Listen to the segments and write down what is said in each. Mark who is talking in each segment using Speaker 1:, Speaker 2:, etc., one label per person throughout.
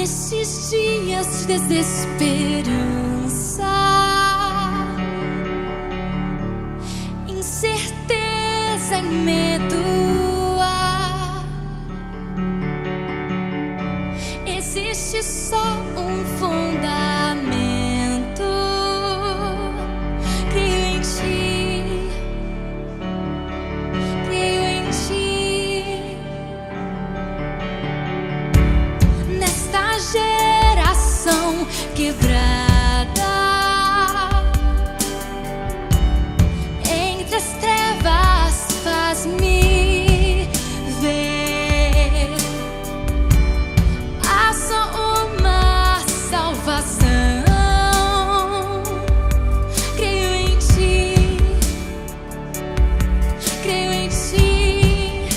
Speaker 1: Nesses dias de desesperança, incerteza e medo, existe só um fundamento. Creio em ti, creio em ti. Nesta geração quebrada, entre as trevas, faz-me ver. Há só uma salvação. Creio em ti, creio em ti.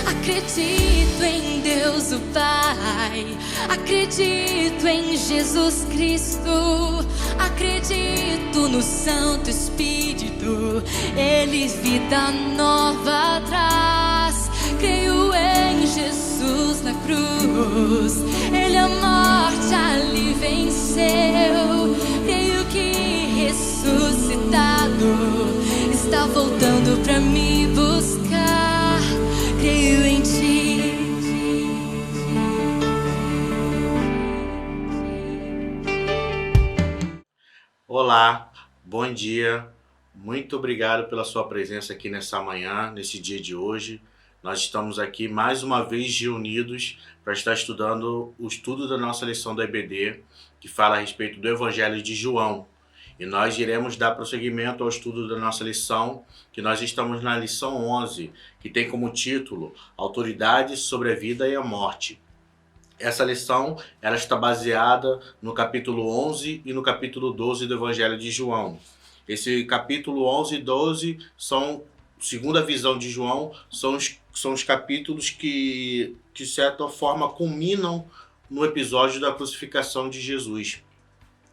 Speaker 1: Acredito em Deus o Pai, acredito em Jesus Cristo, acredito no Santo Espírito, Ele vida nova traz. Creio em Jesus na cruz, Ele a morte ali venceu. Creio que ressuscitado está voltando pra me buscar. Creio em ti.
Speaker 2: Olá, bom dia, muito obrigado pela sua presença aqui nessa manhã, nesse dia de hoje. Nós estamos aqui mais uma vez reunidos para estar estudando o estudo da nossa lição da EBD, que fala a respeito do Evangelho de João. E nós iremos dar prosseguimento ao estudo da nossa lição, que nós estamos na lição 11, que tem como título Autoridade sobre a Vida e a Morte. Essa lição ela está baseada no capítulo 11 e no capítulo 12 do Evangelho de João. Esse capítulo 11 e 12 são, segundo a visão de João, são os capítulos que, de certa forma, culminam no episódio da crucificação de Jesus.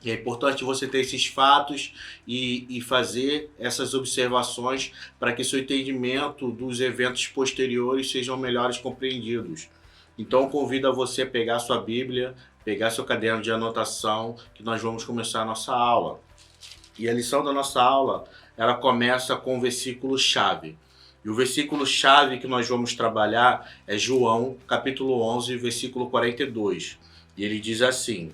Speaker 2: E é importante você ter esses fatos e fazer essas observações para que seu entendimento dos eventos posteriores sejam melhores compreendidos. Então, convido a você a pegar sua Bíblia, pegar seu caderno de anotação, que nós vamos começar a nossa aula. E a lição da nossa aula, ela começa com o versículo-chave. E o versículo-chave que nós vamos trabalhar é João, capítulo 11, versículo 42. E ele diz assim: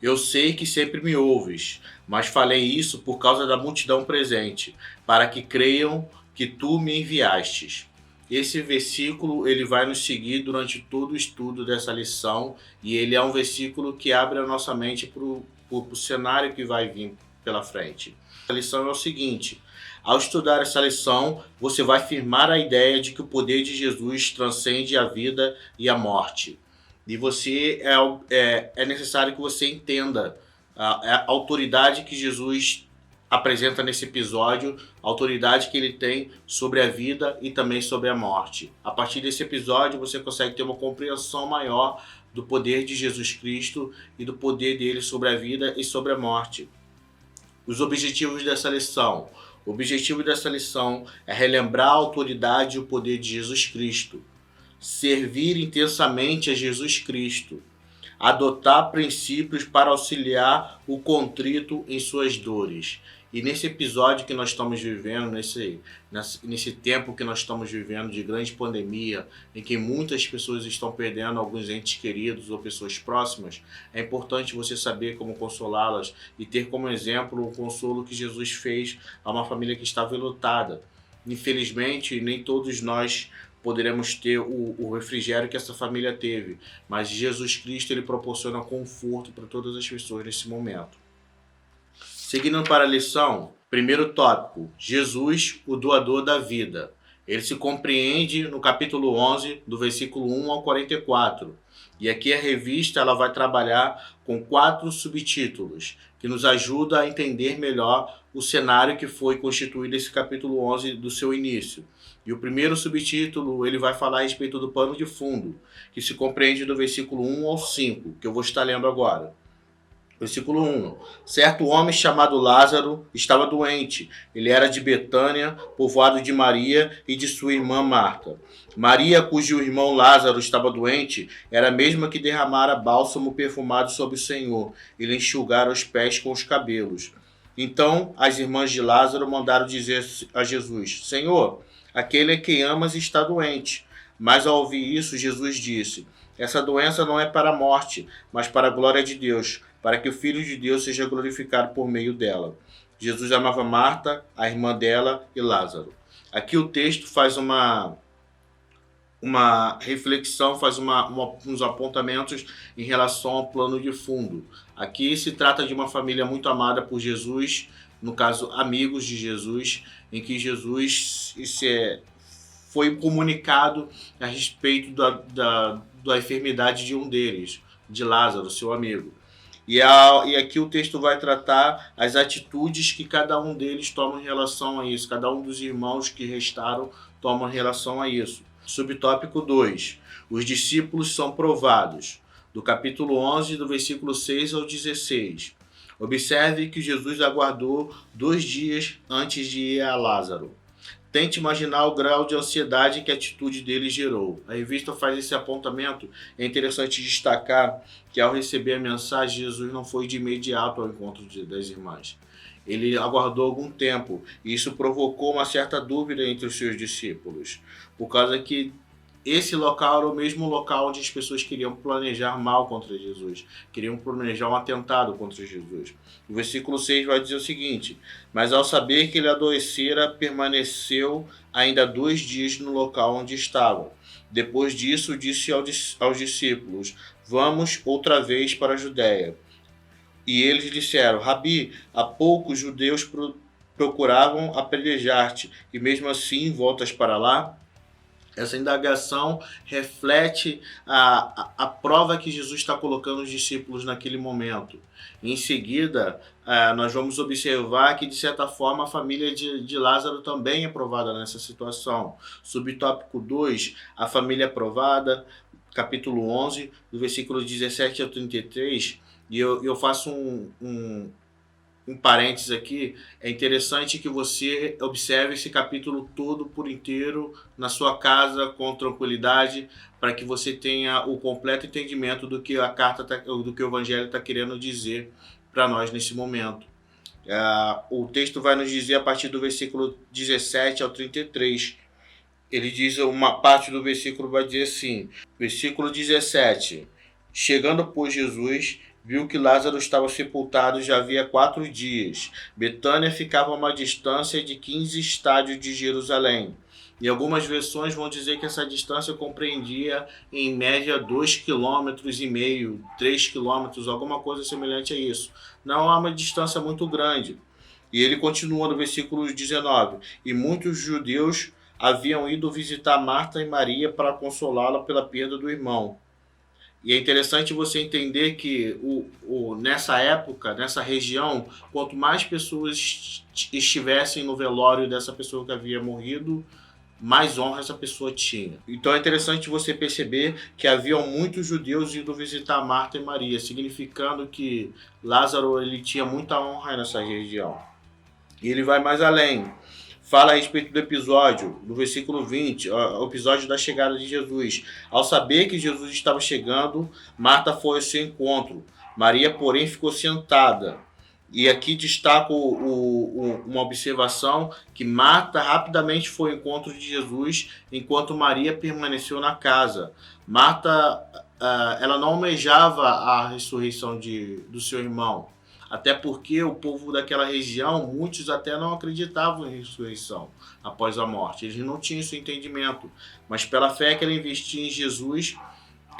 Speaker 2: Eu sei que sempre me ouves, mas falei isso por causa da multidão presente, para que creiam que tu me enviastes. Esse versículo ele vai nos seguir durante todo o estudo dessa lição e ele é um versículo que abre a nossa mente para o cenário que vai vir pela frente. A lição é o seguinte: ao estudar essa lição, você vai firmar a ideia de que o poder de Jesus transcende a vida e a morte. E você é necessário que você entenda a autoridade que Jesus apresenta nesse episódio, a autoridade que ele tem sobre a vida e também sobre a morte. A partir desse episódio você consegue ter uma compreensão maior do poder de Jesus Cristo e do poder dele sobre a vida e sobre a morte. Os objetivos dessa lição. O objetivo dessa lição é relembrar a autoridade e o poder de Jesus Cristo, servir intensamente a Jesus Cristo, adotar princípios para auxiliar o contrito em suas dores. E nesse episódio que nós estamos vivendo, nesse tempo que nós estamos vivendo de grande pandemia, em que muitas pessoas estão perdendo alguns entes queridos ou pessoas próximas, é importante você saber como consolá-las e ter como exemplo o consolo que Jesus fez a uma família que estava enlutada. Infelizmente, nem todos nós poderemos ter o refrigério que essa família teve, mas Jesus Cristo ele proporciona conforto para todas as pessoas nesse momento. Seguindo para a lição, primeiro tópico, Jesus, o doador da vida. Ele se compreende no capítulo 11, do versículo 1 ao 44. E aqui a revista ela vai trabalhar com 4 subtítulos, que nos ajuda a entender melhor o cenário que foi constituído esse capítulo 11 do seu início. E o primeiro subtítulo ele vai falar a respeito do pano de fundo, que se compreende do versículo 1 ao 5, que eu vou estar lendo agora. Versículo 1. Certo homem chamado Lázaro estava doente. Ele era de Betânia, povoado de Maria e de sua irmã Marta. Maria, cujo irmão Lázaro estava doente, era a mesma que derramara bálsamo perfumado sobre o Senhor e lhe enxugara os pés com os cabelos. Então as irmãs de Lázaro mandaram dizer a Jesus: Senhor, aquele a quem amas está doente. Mas ao ouvir isso, Jesus disse: essa doença não é para a morte, mas para a glória de Deus, para que o Filho de Deus seja glorificado por meio dela. Jesus amava Marta, a irmã dela e Lázaro. Aqui o texto faz uma reflexão, faz uns apontamentos em relação ao plano de fundo. Aqui se trata de uma família muito amada por Jesus, no caso, amigos de Jesus, em que Jesus foi comunicado a respeito da enfermidade de um deles, de Lázaro, seu amigo. E aqui o texto vai tratar as atitudes que cada um deles toma em relação a isso, cada um dos irmãos que restaram toma em relação a isso. Subtópico 2. Os discípulos são provados. Do capítulo 11, do versículo 6 ao 16. Observe que Jesus aguardou 2 dias antes de ir a Lázaro. Tente imaginar o grau de ansiedade que a atitude dele gerou. A revista faz esse apontamento. É interessante destacar que ao receber a mensagem, Jesus não foi de imediato ao encontro das irmãs. Ele aguardou algum tempo e isso provocou uma certa dúvida entre os seus discípulos, por causa que esse local era o mesmo local onde as pessoas queriam planejar mal contra Jesus, queriam planejar um atentado contra Jesus. O versículo 6 vai dizer o seguinte: mas ao saber que ele adoecera, permaneceu ainda 2 dias no local onde estava. Depois disso, disse aos discípulos: vamos outra vez para a Judéia. E eles disseram: Rabi, há pouco os judeus procuravam apedrejar-te, e mesmo assim voltas para lá? Essa indagação reflete a prova que Jesus está colocando os discípulos naquele momento. Em seguida, nós vamos observar que, de certa forma, a família de Lázaro também é provada nessa situação. Subtópico 2, a família é provada, capítulo 11, do versículo 17 ao 33, e eu faço um parênteses aqui. É interessante que você observe esse capítulo todo por inteiro na sua casa com tranquilidade, para que você tenha o completo entendimento do que a carta do que o Evangelho está querendo dizer para nós nesse momento. O texto vai nos dizer a partir do versículo 17 ao 33. Ele diz, uma parte do versículo vai dizer assim, versículo 17: chegando, pois, Jesus viu que Lázaro estava sepultado já havia 4 dias. Betânia ficava a uma distância de 15 estádios de Jerusalém. E algumas versões vão dizer que essa distância compreendia, em média, 2,5 km, 3 km, alguma coisa semelhante a isso. Não é uma distância muito grande. E ele continua no versículo 19. E muitos judeus haviam ido visitar Marta e Maria para consolá-la pela perda do irmão. E é interessante você entender que nessa época, nessa região, quanto mais pessoas estivessem no velório dessa pessoa que havia morrido, mais honra essa pessoa tinha. Então é interessante você perceber que haviam muitos judeus indo visitar Marta e Maria, significando que Lázaro ele tinha muita honra nessa região. E ele vai mais além. Fala a respeito do episódio, do versículo 20, o episódio da chegada de Jesus. Ao saber que Jesus estava chegando, Marta foi ao seu encontro. Maria, porém, ficou sentada. E aqui destaco uma observação, que Marta rapidamente foi ao encontro de Jesus, enquanto Maria permaneceu na casa. Marta, ela não almejava a ressurreição do seu irmão. Até porque o povo daquela região, muitos até não acreditavam em ressurreição após a morte. Eles não tinham esse entendimento. Mas pela fé que ela investia em Jesus,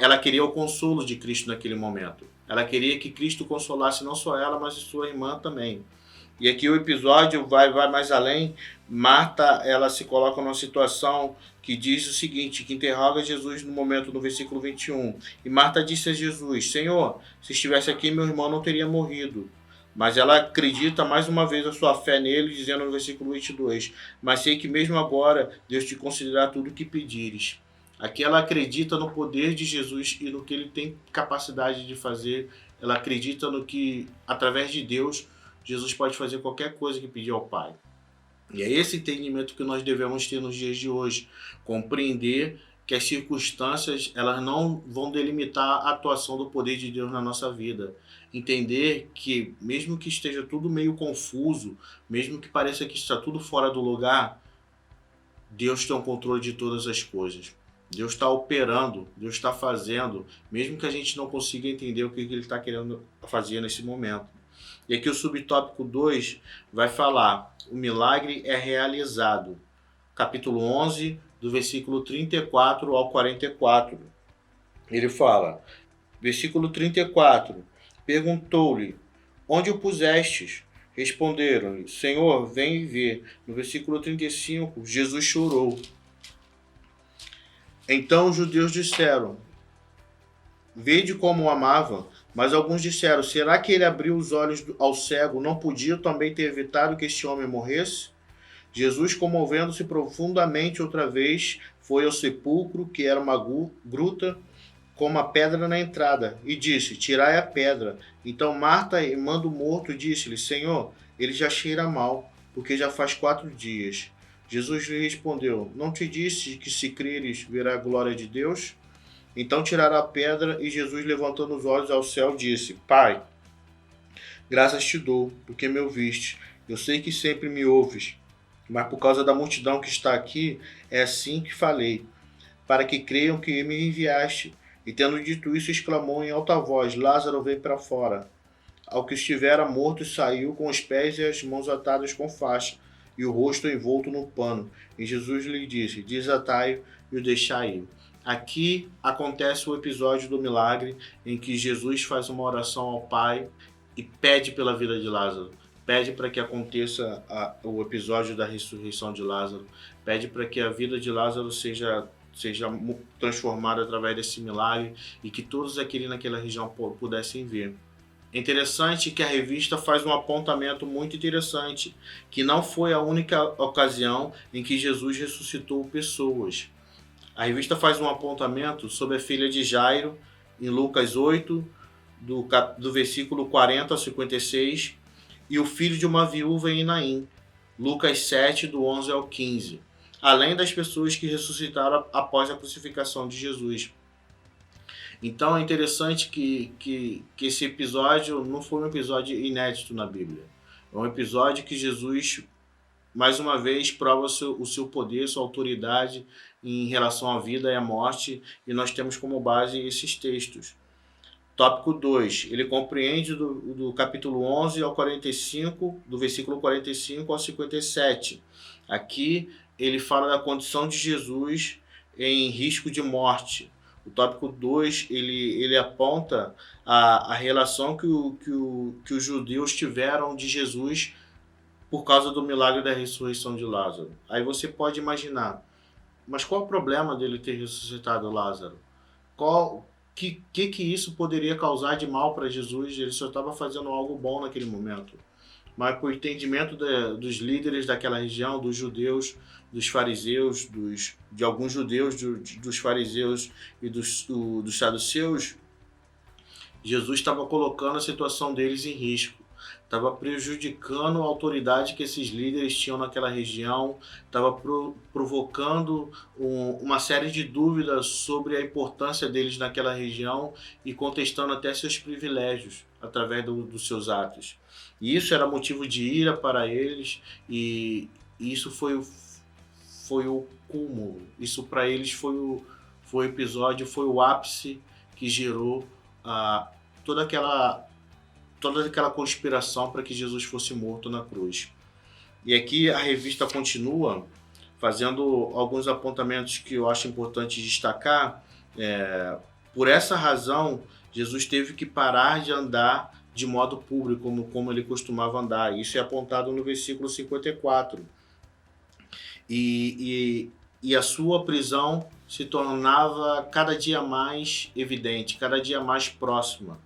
Speaker 2: ela queria o consolo de Cristo naquele momento. Ela queria que Cristo consolasse não só ela, mas a sua irmã também. E aqui o episódio vai mais além. Marta, ela se coloca numa situação que diz o seguinte, que interroga Jesus no momento, no versículo 21. E Marta disse a Jesus: Senhor, se estivesse aqui, meu irmão não teria morrido. Mas ela acredita mais uma vez a sua fé nele, dizendo no versículo 22, mas sei que mesmo agora Deus te concederá tudo o que pedires. Aqui ela acredita no poder de Jesus e no que ele tem capacidade de fazer ela acredita no que, através de Deus, Jesus pode fazer qualquer coisa que pedir ao Pai. E é esse entendimento que nós devemos ter nos dias de hoje. Compreender que as circunstâncias elas não vão delimitar a atuação do poder de Deus na nossa vida. Entender que, mesmo que esteja tudo meio confuso, mesmo que pareça que está tudo fora do lugar, Deus tem o controle de todas as coisas. Deus está operando, Deus está fazendo, mesmo que a gente não consiga entender o que Ele está querendo fazer nesse momento. E aqui o subtópico 2 vai falar: o milagre é realizado. Capítulo 11, do versículo 34 ao 44. Ele fala, versículo 34, perguntou-lhe, onde o pusestes? Responderam-lhe, Senhor, vem e vê. No versículo 35, Jesus chorou. Então os judeus disseram, vede como o amava. Mas alguns disseram, será que ele abriu os olhos ao cego? Não podia também ter evitado que este homem morresse? Jesus, comovendo-se profundamente outra vez, foi ao sepulcro, que era uma gruta, com uma pedra na entrada, e disse, tirai a pedra. Então Marta, irmã do morto, disse-lhe, Senhor, ele já cheira mal, porque já faz 4 dias. Jesus lhe respondeu, não te disse que se creres verá a glória de Deus? Então tiraram a pedra e Jesus, levantando os olhos ao céu, disse, Pai, graças te dou, porque me ouviste. Eu sei que sempre me ouves, mas por causa da multidão que está aqui, é assim que falei, para que creiam que me enviaste. E tendo dito isso, exclamou em alta voz, Lázaro, vem para fora. Ao que estivera morto, saiu com os pés e as mãos atadas com faixa, e o rosto envolto no pano. E Jesus lhe disse, desatai-o e o deixai ir. Aqui acontece o episódio do milagre em que Jesus faz uma oração ao Pai e pede pela vida de Lázaro. Pede para que aconteça o episódio da ressurreição de Lázaro. Pede para que a vida de Lázaro seja transformada através desse milagre e que todos aqueles naquela região pudessem ver. É interessante que a revista faz um apontamento muito interessante, que não foi a única ocasião em que Jesus ressuscitou pessoas. A revista faz um apontamento sobre a filha de Jairo, em Lucas 8, do versículo 40 a 56, e o filho de uma viúva em Naim, Lucas 7, do 11 ao 15, além das pessoas que ressuscitaram após a crucificação de Jesus. Então é interessante que esse episódio não foi um episódio inédito na Bíblia. É um episódio que Jesus, mais uma vez, prova o seu poder, sua autoridade em relação à vida e à morte, e nós temos como base esses textos. Tópico 2, ele compreende do capítulo 11 ao 45, do versículo 45 ao 57. Aqui ele fala da condição de Jesus em risco de morte. O tópico 2, ele aponta a relação que os judeus tiveram de Jesus por causa do milagre da ressurreição de Lázaro. Aí você pode imaginar, mas qual o problema dele ter ressuscitado Lázaro? Que isso poderia causar de mal para Jesus? Ele só estava fazendo algo bom naquele momento. Mas por entendimento dos líderes daquela região, dos judeus, dos fariseus, de alguns judeus, dos fariseus e dos saduceus, Jesus estava colocando a situação deles em risco. Estava prejudicando a autoridade que esses líderes tinham naquela região, estava provocando uma série de dúvidas sobre a importância deles naquela região e contestando até seus privilégios através dos seus atos. E isso era motivo de ira para eles e isso foi o cúmulo. Isso para eles foi o episódio, foi o ápice que gerou toda aquela conspiração para que Jesus fosse morto na cruz. E aqui a revista continua fazendo alguns apontamentos que eu acho importante destacar. Por essa razão, Jesus teve que parar de andar de modo público, como ele costumava andar. Isso é apontado no versículo 54. E a sua prisão se tornava cada dia mais evidente, cada dia mais próxima,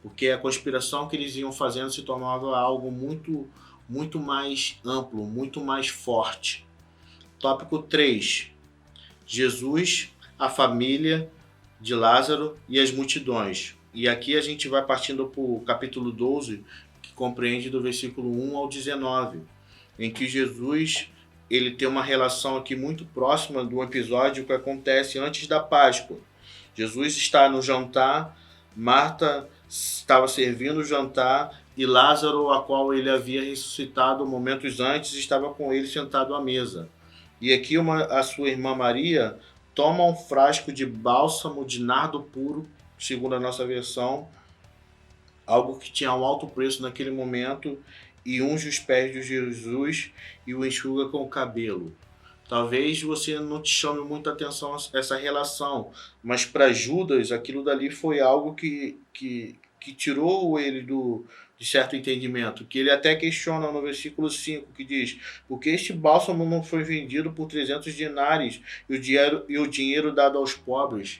Speaker 2: porque a conspiração que eles iam fazendo se tornava algo muito, muito mais amplo, muito mais forte. Tópico 3. Jesus, a família de Lázaro e as multidões. E aqui a gente vai partindo para o capítulo 12, que compreende do versículo 1 ao 19, em que Jesus ele tem uma relação aqui muito próxima do episódio que acontece antes da Páscoa. Jesus está no jantar, Marta estava servindo o jantar e Lázaro, a qual ele havia ressuscitado momentos antes, estava com ele sentado à mesa. E aqui a sua irmã Maria toma um frasco de bálsamo de nardo puro, segundo a nossa versão, algo que tinha um alto preço naquele momento, e unge os pés de Jesus e o enxuga com o cabelo. Talvez você não te chame muita atenção essa relação, mas para Judas aquilo dali foi algo que tirou ele de certo entendimento, que ele até questiona no versículo 5, que diz: porque este bálsamo não foi vendido por 300 denários e o dinheiro dado aos pobres.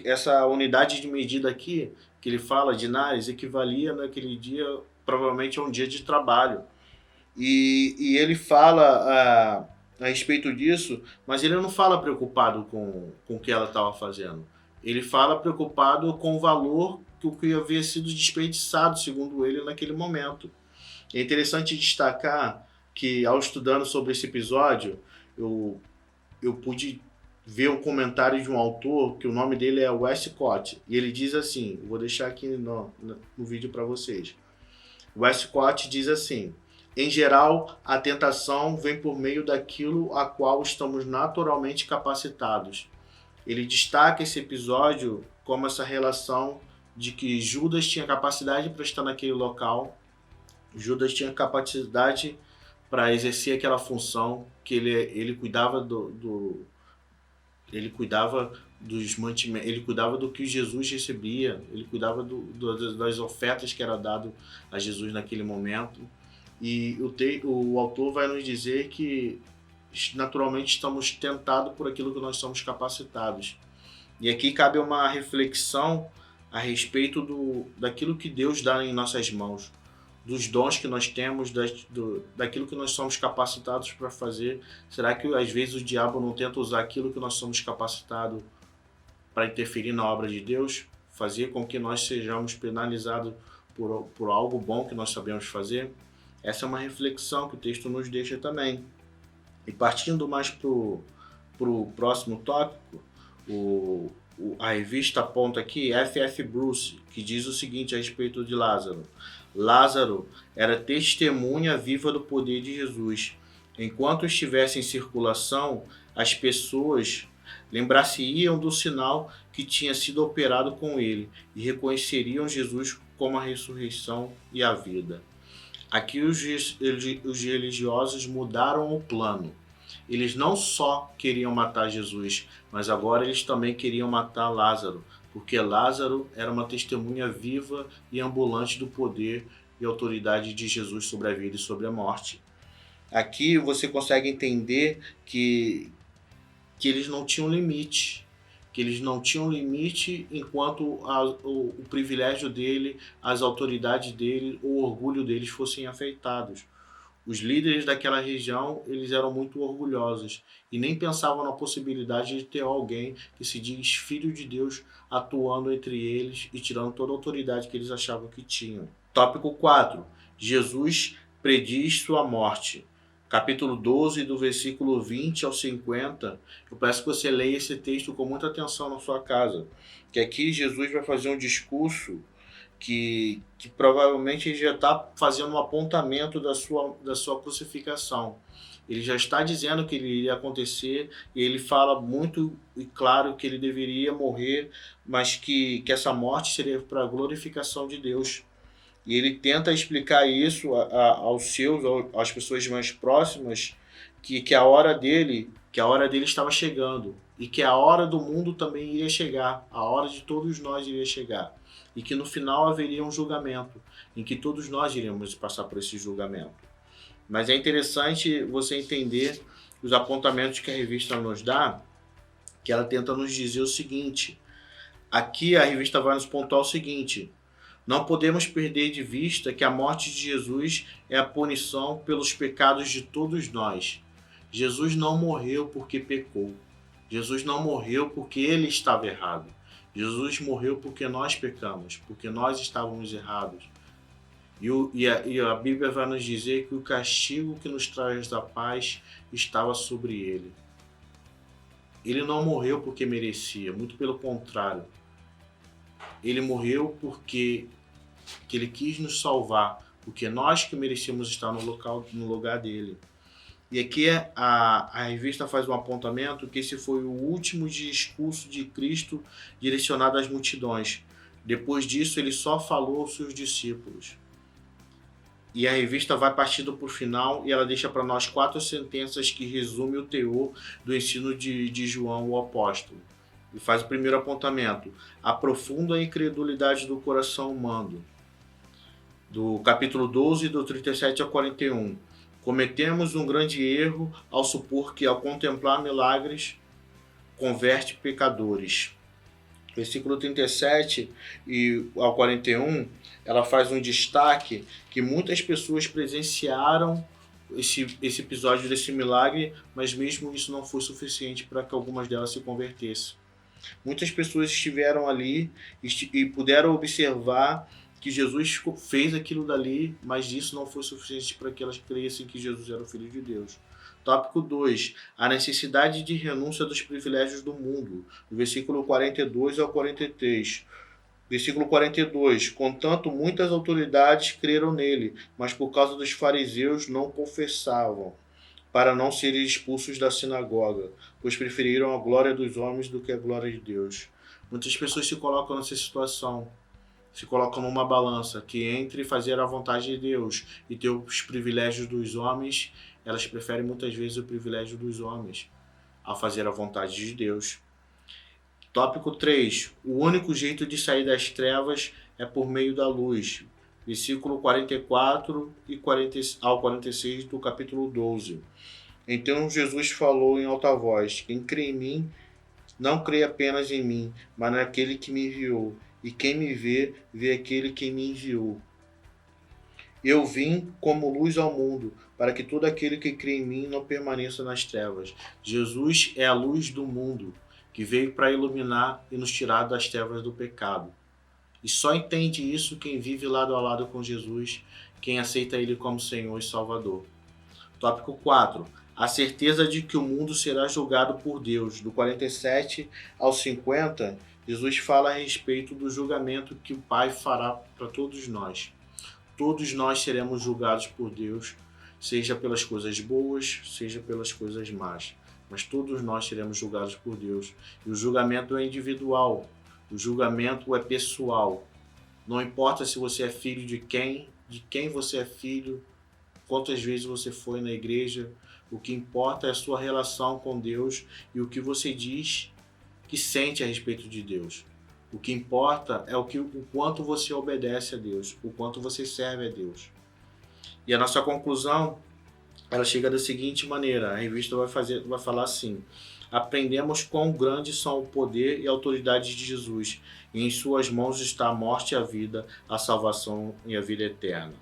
Speaker 2: Essa unidade de medida aqui, que ele fala, dinários, equivalia naquele dia provavelmente a um dia de trabalho. E ele fala a respeito disso, mas ele não fala preocupado com o que ela estava fazendo. Ele fala preocupado com o valor que havia sido desperdiçado, segundo ele, naquele momento. É interessante destacar que, ao estudando sobre esse episódio, eu pude ver um comentário de um autor, que o nome dele é Westcott, e ele diz assim, eu vou deixar aqui no vídeo para vocês. Westcott diz assim: em geral, a tentação vem por meio daquilo a qual estamos naturalmente capacitados. Ele destaca esse episódio como essa relação de que Judas tinha capacidade para estar naquele local, Judas tinha capacidade para exercer aquela função, que ele cuidava ele cuidava dos mantimentos, ele cuidava do que Jesus recebia, ele cuidava das ofertas que era dado a Jesus naquele momento. E o autor vai nos dizer que naturalmente estamos tentados por aquilo que nós somos capacitados. E aqui cabe uma reflexão a respeito daquilo que Deus dá em nossas mãos, dos dons que nós temos, daquilo que nós somos capacitados para fazer. Será que às vezes o diabo não tenta usar aquilo que nós somos capacitados para interferir na obra de Deus, fazer com que nós sejamos penalizados por algo bom que nós sabemos fazer? Essa é uma reflexão que o texto nos deixa também. E partindo mais para o próximo tópico, a revista aponta aqui F.F. Bruce, que diz o seguinte a respeito de Lázaro. Lázaro era testemunha viva do poder de Jesus. Enquanto estivesse em circulação, as pessoas lembrar-se-iam do sinal que tinha sido operado com ele e reconheceriam Jesus como a ressurreição e a vida. Aqui os religiosos mudaram o plano. Eles não só queriam matar Jesus, mas agora eles também queriam matar Lázaro, porque Lázaro era uma testemunha viva e ambulante do poder e autoridade de Jesus sobre a vida e sobre a morte. Aqui você consegue entender que eles não tinham limite, enquanto o privilégio dele, as autoridades dele, o orgulho deles fossem afetados. Os líderes daquela região, eles eram muito orgulhosos e nem pensavam na possibilidade de ter alguém que se diz filho de Deus atuando entre eles e tirando toda a autoridade que eles achavam que tinham. Tópico 4. Jesus prediz sua morte. Capítulo 12, do versículo 20 ao 50. Eu peço que você leia esse texto com muita atenção na sua casa. Que aqui Jesus vai fazer um discurso que provavelmente ele já está fazendo um apontamento da sua crucificação. Ele já está dizendo que ele iria acontecer, e ele fala muito e claro que ele deveria morrer, mas que essa morte seria para a glorificação de Deus. E ele tenta explicar isso às pessoas mais próximas, que a hora dele estava chegando, e que a hora do mundo também iria chegar, a hora de todos nós iria chegar. E que no final haveria um julgamento, em que todos nós iríamos passar por esse julgamento. Mas é interessante você entender os apontamentos que a revista nos dá, que ela tenta nos dizer o seguinte. Aqui a revista vai nos pontuar o seguinte: não podemos perder de vista que a morte de Jesus é a punição pelos pecados de todos nós. Jesus não morreu porque pecou. Jesus não morreu porque ele estava errado. Jesus morreu porque nós pecamos, porque nós estávamos errados. E a Bíblia vai nos dizer que o castigo que nos traz a paz estava sobre ele. Ele não morreu porque merecia, muito pelo contrário. Ele morreu porque ele quis nos salvar, porque nós que merecíamos estar no lugar dele. E aqui a revista faz um apontamento que esse foi o último discurso de Cristo direcionado às multidões. Depois disso, ele só falou aos seus discípulos. E a revista vai partindo para o final e ela deixa para nós 4 sentenças que resumem o teor do ensino de João, o apóstolo. E faz o primeiro apontamento: aprofunda a incredulidade do coração humano. Do capítulo 12, do 37 ao 41. Cometemos um grande erro ao supor que, ao contemplar milagres, converte pecadores. Versículo 37 e ao 41, ela faz um destaque que muitas pessoas presenciaram esse episódio desse milagre, mas mesmo isso não foi suficiente para que algumas delas se convertessem. Muitas pessoas estiveram ali e puderam observar que Jesus fez aquilo dali, mas isso não foi suficiente para que elas crescem que Jesus era o Filho de Deus. Tópico 2. A necessidade de renúncia dos privilégios do mundo. Do versículo 42 ao 43. Versículo 42. Contanto, muitas autoridades creram nele, mas por causa dos fariseus não confessavam, para não serem expulsos da sinagoga, pois preferiram a glória dos homens do que a glória de Deus. Muitas pessoas se colocam nessa situação. Se colocam numa balança que entre fazer a vontade de Deus e ter os privilégios dos homens, elas preferem muitas vezes o privilégio dos homens a fazer a vontade de Deus. Tópico 3. O único jeito de sair das trevas é por meio da luz. Versículo 44 ao 46 do capítulo 12. Então Jesus falou em alta voz: quem crê em mim, não crê apenas em mim, mas naquele que me enviou. E quem me vê, vê aquele que me enviou. Eu vim como luz ao mundo, para que todo aquele que crê em mim não permaneça nas trevas. Jesus é a luz do mundo, que veio para iluminar e nos tirar das trevas do pecado. E só entende isso quem vive lado a lado com Jesus, quem aceita Ele como Senhor e Salvador. Tópico 4. A certeza de que o mundo será julgado por Deus. Do 47 ao 50, Jesus fala a respeito do julgamento que o Pai fará para todos nós. Todos nós seremos julgados por Deus, seja pelas coisas boas, seja pelas coisas más. Mas todos nós seremos julgados por Deus. E o julgamento é individual, o julgamento é pessoal. Não importa se você é filho de quem você é filho, quantas vezes você foi na igreja, o que importa é a sua relação com Deus e o que você diz que sente a respeito de Deus. O que importa é o quanto você obedece a Deus, o quanto você serve a Deus. E a nossa conclusão, ela chega da seguinte maneira: a revista vai falar assim: aprendemos quão grandes são o poder e a autoridade de Jesus, e em suas mãos está a morte e a vida, a salvação e a vida eterna.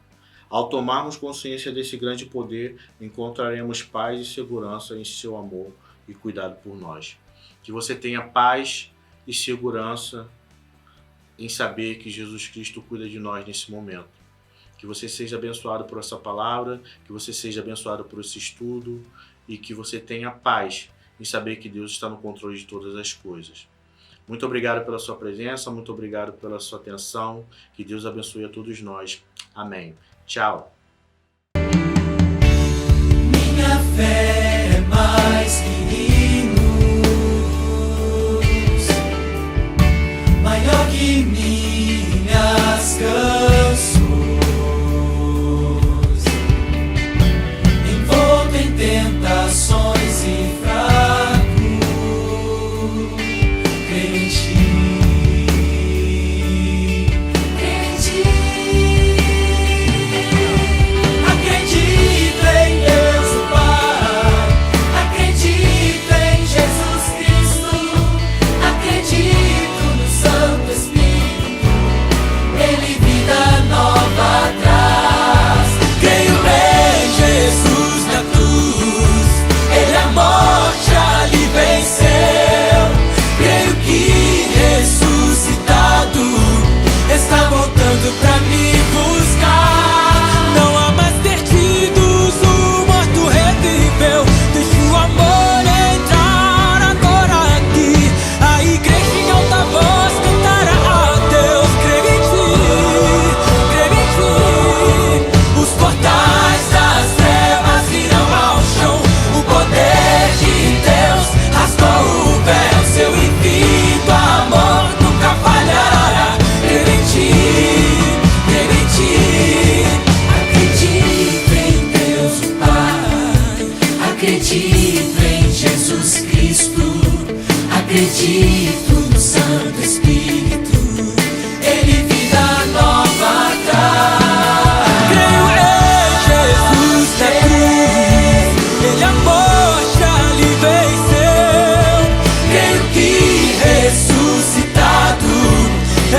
Speaker 2: Ao tomarmos consciência desse grande poder, encontraremos paz e segurança em seu amor e cuidado por nós. Que você tenha paz e segurança em saber que Jesus Cristo cuida de nós nesse momento. Que você seja abençoado por essa palavra, que você seja abençoado por esse estudo e que você tenha paz em saber que Deus está no controle de todas as coisas. Muito obrigado pela sua presença, muito obrigado pela sua atenção. Que Deus abençoe a todos nós. Amém. Tchau.
Speaker 3: Minha fé é mais que hinos, maior que minhas canções, envolto em tentações e fraco, creio em ti.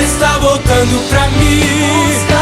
Speaker 3: está voltando pra mim.